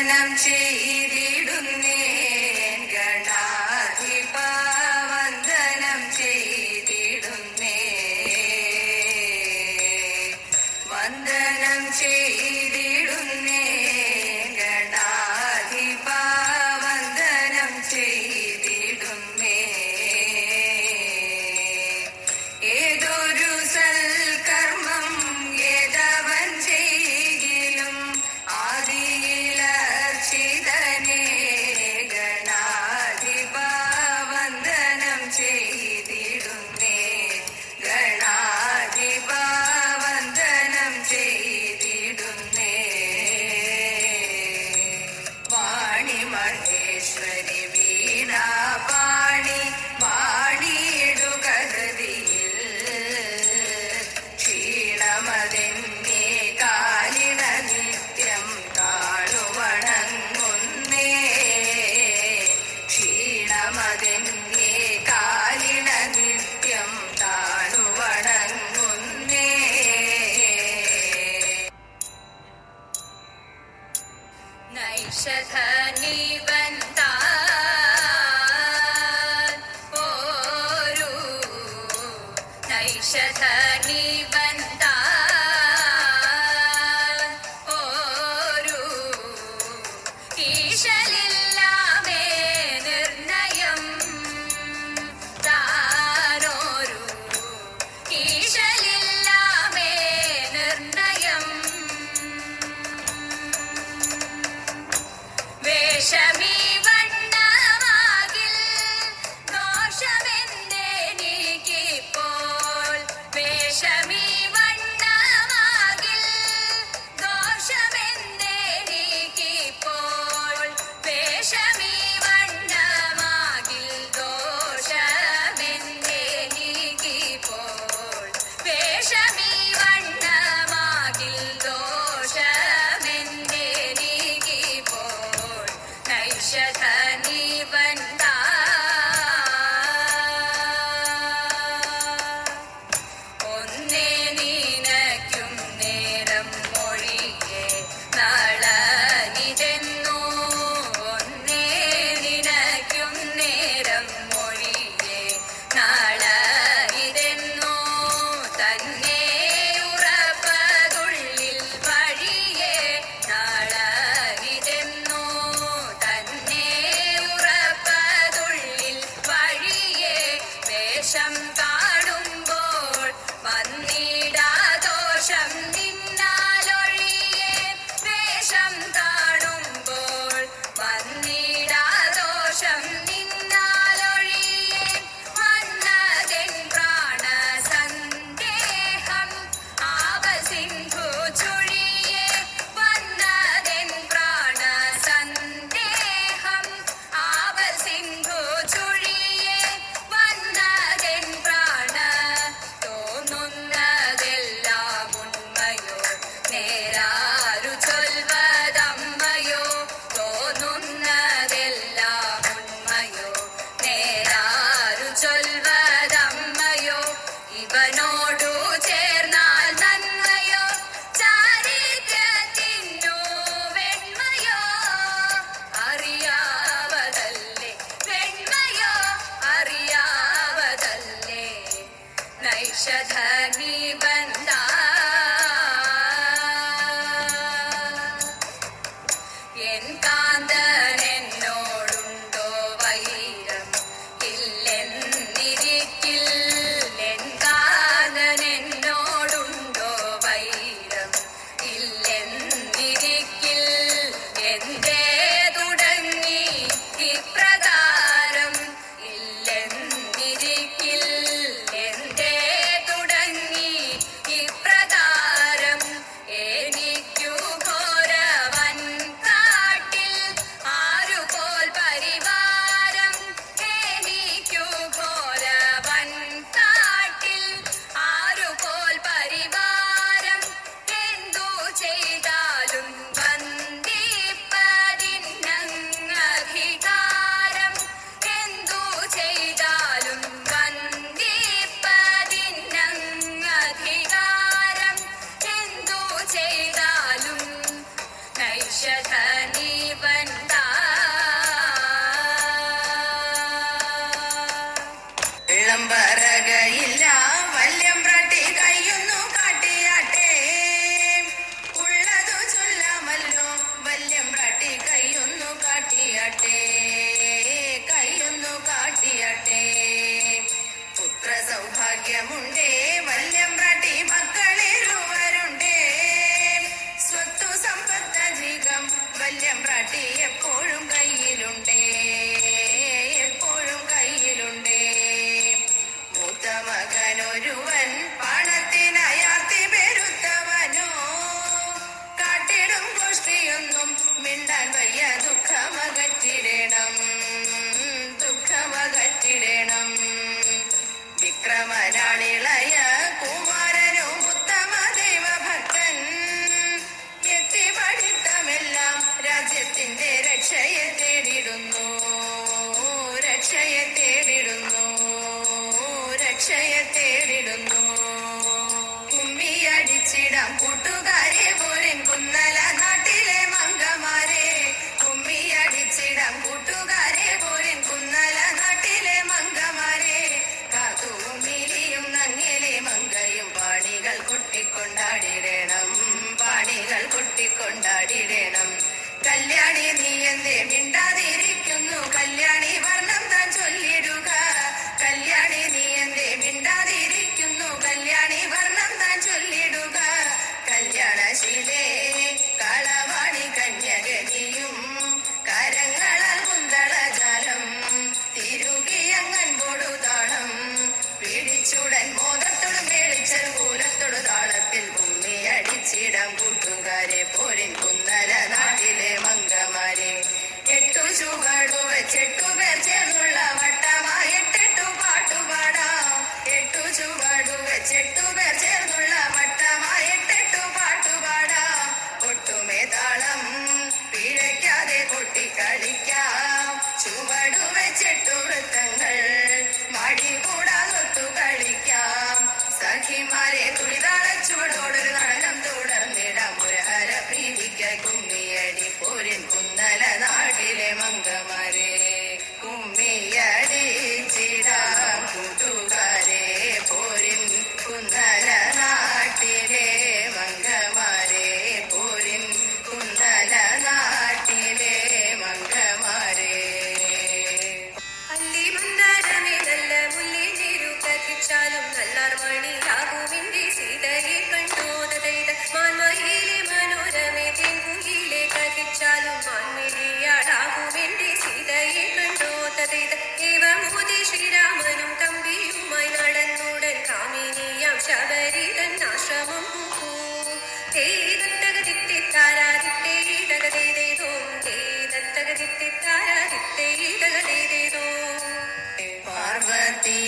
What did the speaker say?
വന്ദനം ചെയ്തിടുന്നേ ഗണാധിപ വന്ദനം ചെയ്തിടുന്നേ വന്ദനം ചെയ്തിടുന്നേ ഗണാധിപ വന്ദനം ചെയ്തിടുന്നേ ഏതൊരു സൽക്കർമ്മം ഏതവൻ ചെയ്യിലും ആദിയിലർച്ചിതനേ ഗണാധിപ വന്ദനം ചെയ്തിടുന്നേ ഗണാധിപ വന്ദനം ചെയ്തിടുന്നേ വാണി മഹേശ്വരി വീണാപാണി വാണിയിടുക ഹൃദിയിൽ ക്ഷീണമതെന്നേ കാലിണ നിത്യം താണുവണങ്ങുന്നേ ക്ഷീണമതെന്നേ കാലിണ നിത്യം താണുവണങ്ങുന്നേ നൈഷധനിബന്ധാൻ ഓരു നൈഷധനിബന്ധാൻ ഓരു ഈശലില്ലാമേ നിർണയം താനോരു ഈശലില്ലാമേ നിർണയം വേഷമീ വണ്ണമാകിൽ ദോഷമെന്തെനിക്കിപ്പോൾ വേഷമീ വണ്ണമാകിൽ ദോഷമെന്തെനിക്കിപ്പോൾ വേഷമീ വണ്ണമാകിൽ ദോഷമെന്തെനിക്കിപ്പോൾ വേഷമീ വണ്ണമാകിൽ ദോഷമെന്തെനിക്കിപ്പോൾ നൈഷ കാട്ടിയട്ടെ, കൈയൊന്നു കാട്ടിയട്ടെ. പുത്ര സൗഭാഗ്യമുണ്ടേ, വല്യമ്പ്രാട്ടി മക്കളിരുവരുണ്ടേ. സ്വത്തു സമ്പത്തധികം വല്യമ്പ്രാട്ടി എപ്പോഴും കയ്യിലുണ്ടേ, എപ്പോഴും കയ്യിലുണ്ടേ. മൂത്ത മകനൊരുവൻ പണത്തിനയാർത്തി പെരുത്തവനോ, കാട്ടിടും ഗോഷ്ഠിയൊന്നും മിണ്ടാൻ വയ്യ. ദുഃഖമകറ്റിടണം, ദുഃഖമകറ്റിടണം. വിക്രമനാണിളയ കുമാരനും ഉത്തമ ദൈവഭക്തൻ. എത്തി പഠിത്തമെല്ലാം രാജ്യത്തിന്റെ രക്ഷയെ തേടിടുന്നു, രക്ഷയെ തേടിടുന്നു, രക്ഷയെ തേടിടുന്നു. കുമ്മിയടിച്ചിടാം കൂട്ടുകാരെ പോരൻ കുന്നല നാട്ടിലെ മംഗമാരെ. കുമ്മിയടിച്ചിടാം കൂട്ടുകാരെ പോരൻ കുന്നല നാട്ടിലെ മംഗമാരെ. കാത്തുവും മിലിയും നങ്ങിലെ മങ്കയും പാണികൾ കൊട്ടിക്കൊണ്ടാടിടണം, പാണികൾ കൊട്ടിക്കൊണ്ടാടിടണം. കല്യാണി നീ എന്തേ മിണ്ടാതിരിക്കുന്നു, കല്യാണി വർണ്ണം താൻ ചൊല്ലിടുക. കല്യാണി നീ എന്തേ മിണ്ടാതിരിക്കുന്നു, കല്യാണി വർണ്ണം താൻ ചൊല്ലിടുക. കല്യാണശീലേ കളവാണി കന്യകനിയും, കരങ്ങളാൽ കുന്തളജാലം തിരുകിയങ്ങൻ കൊടുതാളം. പിടിച്ചുടൻ മോദത്തോട് മേളിച്ചൽ കൂലത്തോട് താളത്തിൽ കുമ്മിയടിച്ചിടാം കൂട്ടുകാരെ പോരിൻ കുന്നല നാട്ടിലെ മംഗമാരെ. 8 ചുവടു വെച്ചെട്ടു പേർ ചേർന്നുള്ള വട്ടമായി 8 പാട്ടുപാടാം. 8 ചുവടു വെച്ചെട്ടു പേർ ചേർന്നുള്ള വട്ടമായി 8 പാട്ടുപാടാം. ഒട്ടുമേ താളം പിഴയ്ക്കാതെ കൊട്ടിക്കളിക്കാം. ചുവടു വെച്ചെട്ടു വൃത്തങ്ങൾ മടി കൂടാതൊത്തു കളിക്കാം. സഖിമാരെ തുളിതാള ചുവടോടൊരു നടനം തുടർന്നിടാം. മുരഹര പ്രീതിക്കായി കുമ്മിയടി പോരിൻ കുന്നല നാട്ടിലെ മംഗമാരെ. കുമ്മിയടിച്ചിടാം കൂട്ടുകാരെ പോരിൻ കുന്നല നാട്ടിലെ മംഗമാരെ. പോരിൻ കുന്നല നാട്ടിലെ മംഗമാരെ. അല്ലി മന്ദാരമേ നല്ല മുല്ലി നീരു കത്തിച്ചാലും നല്ലാർ മണിയാകുമെന്റെ സീതയെ കണ്ടോതൈത. മാൻമയിലെ മനോരമേ തെങ്കുയിലെ കത്തിച്ചാലും മാൻമിലിയാടാകുമെന്റെ സീതയെ കണ്ടോതൈത. ഏവമോദി ശ്രീരാമനും തമ്പിയുമായി നടന്നുടൻ കാമിനിയാം ശബരിതൻ ആശ്രമം പൂക്കൂ. പാർവതി